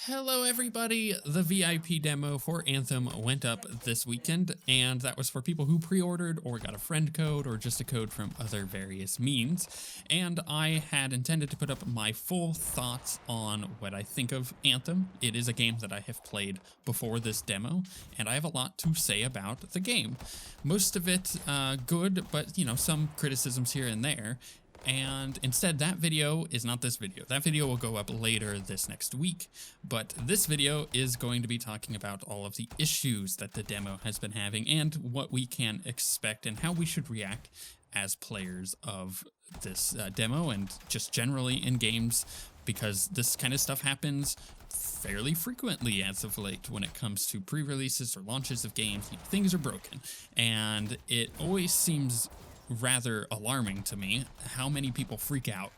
Hello everybody, the VIP demo for Anthem went up this weekend, and that was for people who pre-ordered or got a friend code or just a code from other various means. And I had intended to put up my full thoughts on what I think of Anthem. It is a game that I have played before this demo, and I have a lot to say about the game. Most of it good, but some criticisms here and there. And instead, that video is not this video. That video will go up later this next week, but this video is going to be talking about all of the issues that the demo has been having and what we can expect and how we should react as players of this demo and just generally in games, because this kind of stuff happens fairly frequently as of late when it comes to pre-releases or launches of games. Things are broken, and it always seems rather alarming to me how many people freak out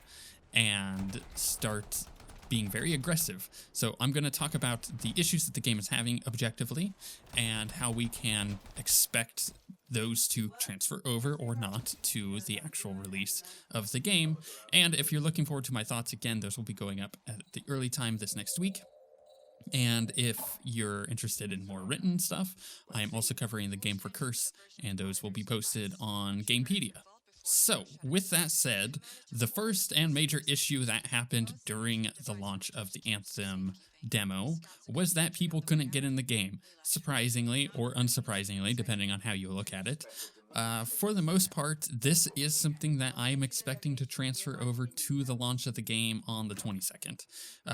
and start being very aggressive. So I'm going to talk about the issues that the game is having objectively and how we can expect those to transfer over or not to the actual release of the game. And if you're looking forward to my thoughts, again, those will be going up at the early time this next week. And if you're interested in more written stuff, I am also covering the game for Curse, and those will be posted on Gamepedia. So, with that said, the first and major issue that happened during the launch of the Anthem demo was that people couldn't get in the game, surprisingly or unsurprisingly, depending on how you look at it. For the most part, this is something that I'm expecting to transfer over to the launch of the game on the 22nd.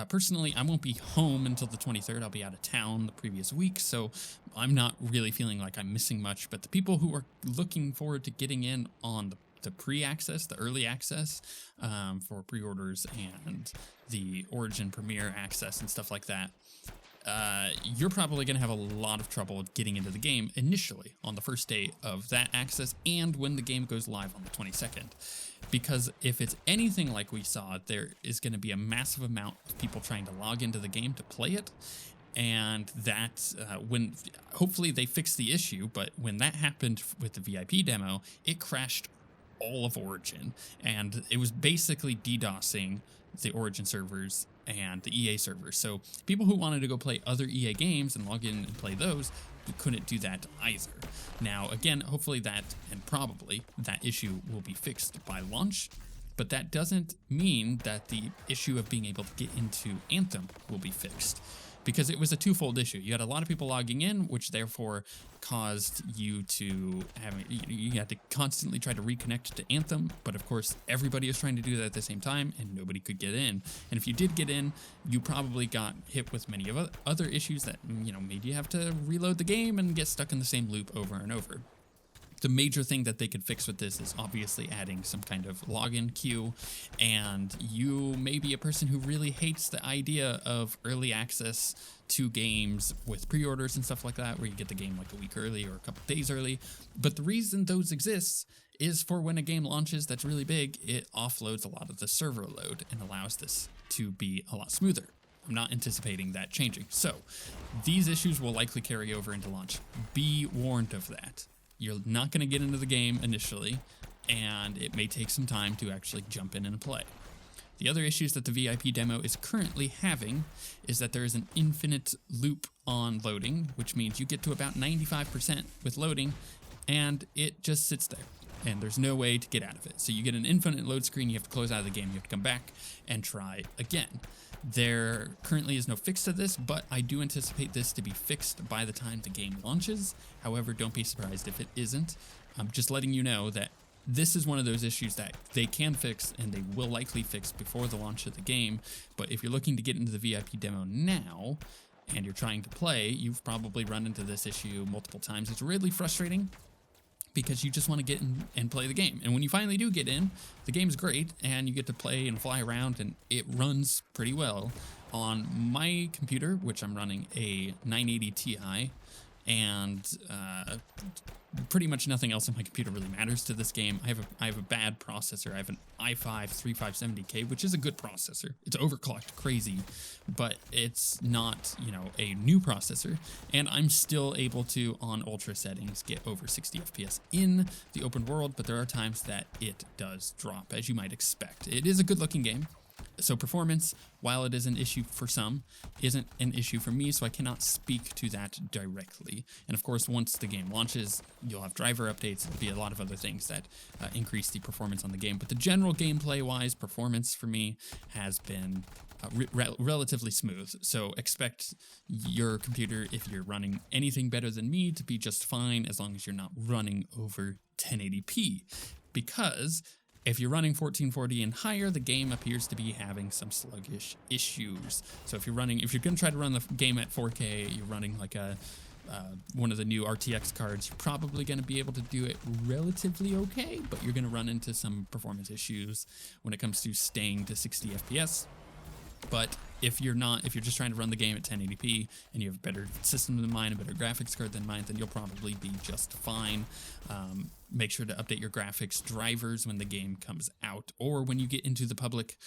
Personally, I won't be home until the 23rd. I'll be out of town the previous week, so I'm not really feeling like I'm missing much. But the people who are looking forward to getting in on the pre-access, the early access for pre-orders and the Origin Premiere access and stuff like that, you're probably going to have a lot of trouble getting into the game initially on the first day of that access and when the game goes live on the 22nd. Because if it's anything like we saw, there is going to be a massive amount of people trying to log into the game to play it. And that when hopefully they fix the issue, but when that happened with the VIP demo, it crashed all of Origin, and it was basically DDoSing the Origin servers and the EA servers. So people who wanted to go play other EA games and log in and play those couldn't do that either. Now, again, hopefully that, and probably that issue will be fixed by launch, but that doesn't mean that the issue of being able to get into Anthem will be fixed, because it was a twofold issue. You had a lot of people logging in, which therefore caused you to have, you had to constantly try to reconnect to Anthem. But of course, everybody was trying to do that at the same time, and nobody could get in. And if you did get in, you probably got hit with many of other issues that, made you have to reload the game and get stuck in the same loop over and over. The major thing that they could fix with this is obviously adding some kind of login queue, and you may be a person who really hates the idea of early access to games with pre-orders and stuff like that, where you get the game like a week early or a couple days early. But the reason those exist is for when a game launches that's really big, it offloads a lot of the server load and allows this to be a lot smoother. I'm not anticipating that changing. So these issues will likely carry over into launch. Be warned of that. You're not going to get into the game initially, and it may take some time to actually jump in and play. The other issues that the VIP demo is currently having is that there is an infinite loop on loading, which means you get to about 95% with loading, and it just sits there, and there's no way to get out of it. So you get an infinite load screen, you have to close out of the game, you have to come back and try again. There currently is no fix to this, but I do anticipate this to be fixed by the time the game launches. However, don't be surprised if it isn't. I'm just letting you know that this is one of those issues that they can fix, and they will likely fix before the launch of the game. But if you're looking to get into the VIP demo now, and you're trying to play, you've probably run into this issue multiple times. It's really frustrating, because you just want to get in and play the game. And when you finally do get in, the game's great, and you get to play and fly around, and it runs pretty well. On my computer, which I'm running a 980 Ti, and pretty much nothing else on my computer really matters to this game. I have a bad processor. I have an i5-3570K, which is a good processor. It's overclocked crazy, but it's not, you know, a new processor, and I'm still able to, on ultra settings, get over 60 FPS in the open world, but there are times that it does drop, as you might expect. It is a good looking game. So performance, while it is an issue for some, isn't an issue for me, so I cannot speak to that directly. And of course, once the game launches, you'll have driver updates. There'll be a lot of other things that increase the performance on the game. But the general gameplay-wise performance for me has been relatively smooth. So expect your computer, if you're running anything better than me, to be just fine as long as you're not running over 1080p. Because if you're running 1440 and higher, the game appears to be having some sluggish issues. So if you're going to try to run the game at 4K, you're running like one of the new RTX cards, you're probably going to be able to do it relatively okay, but you're going to run into some performance issues when it comes to staying to 60 FPS. But if you're just trying to run the game at 1080p and you have a better system than mine, a better graphics card than mine, then you'll probably be just fine. Make sure to update your graphics drivers when the game comes out, or when you get into the public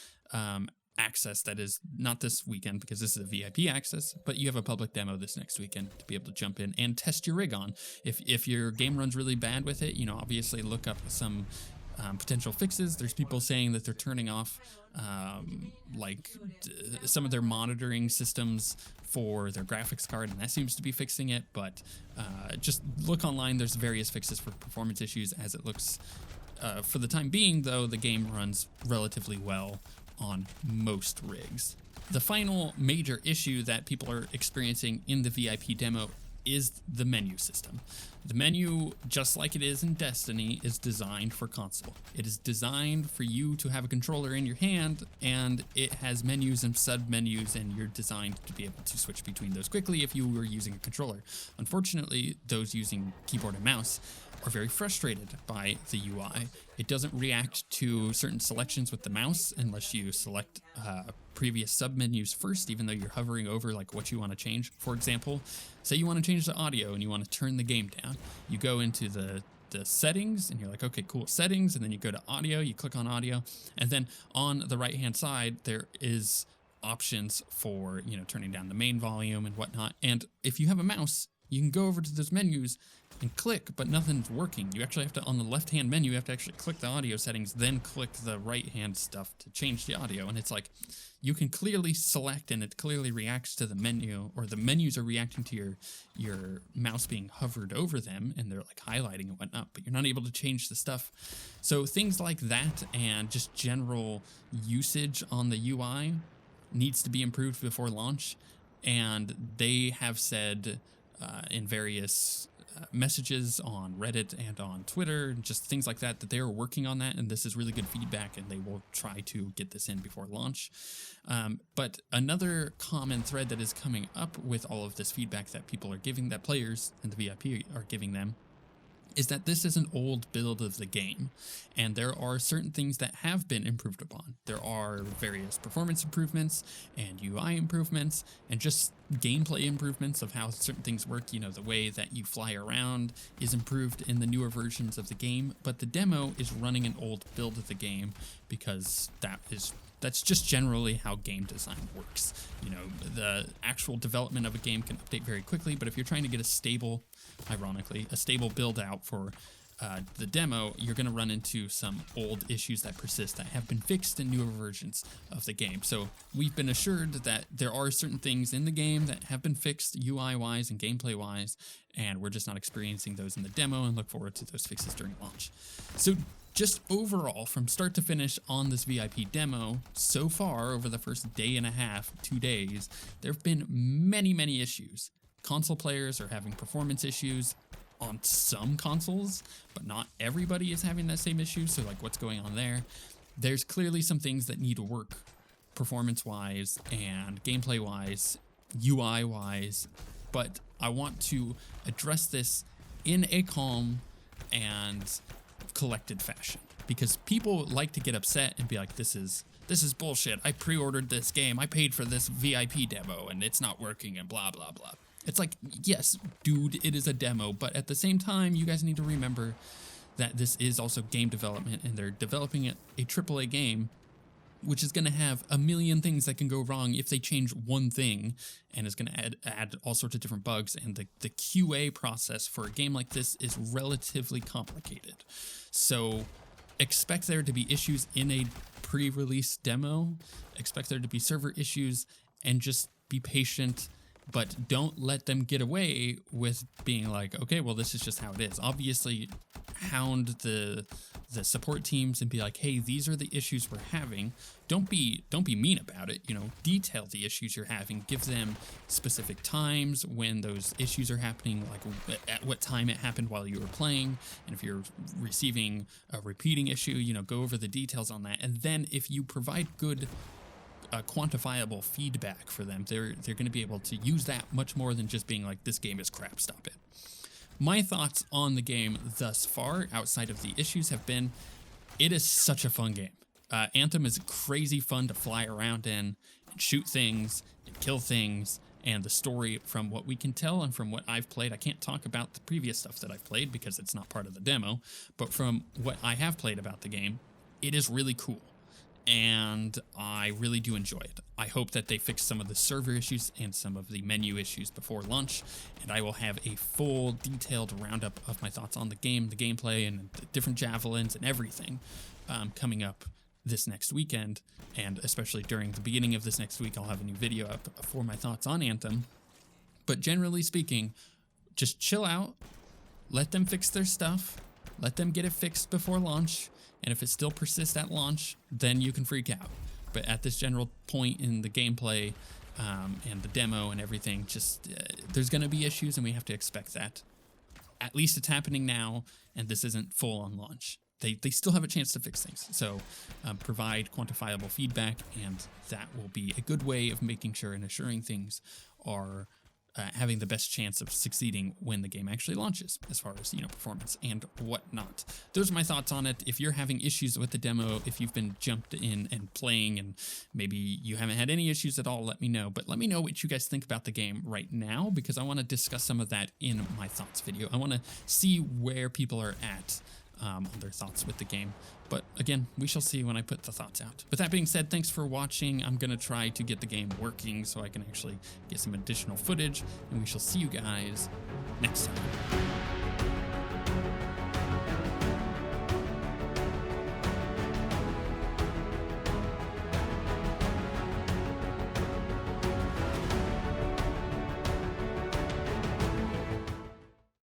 access. That is not this weekend, because this is a VIP access, but you have a public demo this next weekend to be able to jump in and test your rig on. If your game runs really bad with it, you know, obviously look up some potential fixes. There's people saying that they're turning off some of their monitoring systems for their graphics card, and that seems to be fixing it. But just look online. There's various fixes for performance issues. As it looks, for the time being, though, the game runs relatively well on most rigs. The final major issue that people are experiencing in the VIP demo is the menu system. The menu, just like it is in Destiny, is designed for console. It is designed for you to have a controller in your hand, and it has menus and sub-menus, and you're designed to be able to switch between those quickly if you were using a controller. Unfortunately, those using keyboard and mouse are very frustrated by the UI. It doesn't react to certain selections with the mouse unless you select previous submenus first, even though you're hovering over like what you want to change. For example, say you want to change the audio and you want to turn the game down. You go into the settings and you're like, okay, cool, settings, and then you go to audio, you click on audio, and then on the right hand side there is options for, you know, turning down the main volume and whatnot. And if you have a mouse, you can go over to those menus and click, but nothing's working. You actually have to, on the left-hand menu, you have to actually click the audio settings, then click the right-hand stuff to change the audio. And it's like, you can clearly select, and it clearly reacts to the menu, or the menus are reacting to your mouse being hovered over them, and they're like highlighting and whatnot, but you're not able to change the stuff. So things like that, and just general usage on the UI needs to be improved before launch. And they have said in various messages on Reddit and on Twitter, and just things like that, that they are working on that, and this is really good feedback, and they will try to get this in before launch. But another common thread that is coming up with all of this feedback that people are giving, that players and the VIP are giving them, is that this is an old build of the game, and there are certain things that have been improved upon. There are various performance improvements and UI improvements and just gameplay improvements of how certain things work. You know, the way that you fly around is improved in the newer versions of the game, but the demo is running an old build of the game because that's just generally how game design works. You know, the actual development of a game can update very quickly, but if you're trying to get a stable build out for the demo, you're going to run into some old issues that persist that have been fixed in newer versions of the game. So we've been assured that there are certain things in the game that have been fixed UI-wise and gameplay-wise, and we're just not experiencing those in the demo, and look forward to those fixes during launch. So just overall, from start to finish on this VIP demo, so far over the first day and a half, 2 days, there have been many, many issues. Console players are having performance issues on some consoles, but not everybody is having that same issue. So like, what's going on there? There's clearly some things that need to work performance-wise and gameplay-wise, UI-wise, but I want to address this in a calm and collected fashion, because people like to get upset and be like, this is bullshit. I pre-ordered this game. I paid for this VIP demo and it's not working and blah, blah, blah. It's like, yes, dude, it is a demo, but at the same time, you guys need to remember that this is also game development, and they're developing a AAA game, which is going to have a million things that can go wrong if they change one thing, and is going to add all sorts of different bugs. And the QA process for a game like this is relatively complicated. So expect there to be issues in a pre-release demo, expect there to be server issues, and just be patient. But don't let them get away with being like, okay, well, this is just how it is. Obviously, hound the support teams and be like, hey, these are the issues we're having. Don't be mean about it. You know, detail the issues you're having. Give them specific times when those issues are happening, like at what time it happened while you were playing. And if you're receiving a repeating issue, you know, go over the details on that. And then if you provide good quantifiable feedback for them, they're going to be able to use that much more than just being like, this game is crap, stop it. My thoughts on the game thus far, outside of the issues, have been, it is such a fun game. Anthem is crazy fun to fly around in and shoot things and kill things, and the story, from what we can tell and from what I've played, I can't talk about the previous stuff that I've played because it's not part of the demo, but from what I have played about the game, it is really cool. And I really do enjoy it. I hope that they fix some of the server issues and some of the menu issues before launch, and I will have a full detailed roundup of my thoughts on the game, the gameplay, and the different javelins and everything coming up this next weekend. And especially during the beginning of this next week, I'll have a new video up for my thoughts on Anthem. But generally speaking, just chill out, let them fix their stuff, let them get it fixed before launch. And if it still persists at launch, then you can freak out. But at this general point in the gameplay and the demo and everything, just there's going to be issues, and we have to expect that. At least it's happening now, and this isn't full on launch. They still have a chance to fix things. So provide quantifiable feedback, and that will be a good way of making sure and assuring things are having the best chance of succeeding when the game actually launches, as far as, you know, performance and whatnot. Those are my thoughts on it. If you're having issues with the demo, if you've been jumped in and playing and maybe you haven't had any issues at all, let me know. But let me know what you guys think about the game right now, because I want to discuss some of that in my thoughts video. I want to see where people are at on their thoughts with the game. But again, we shall see when I put the thoughts out. With that being said, thanks for watching. I'm going to try to get the game working so I can actually get some additional footage, and we shall see you guys next time.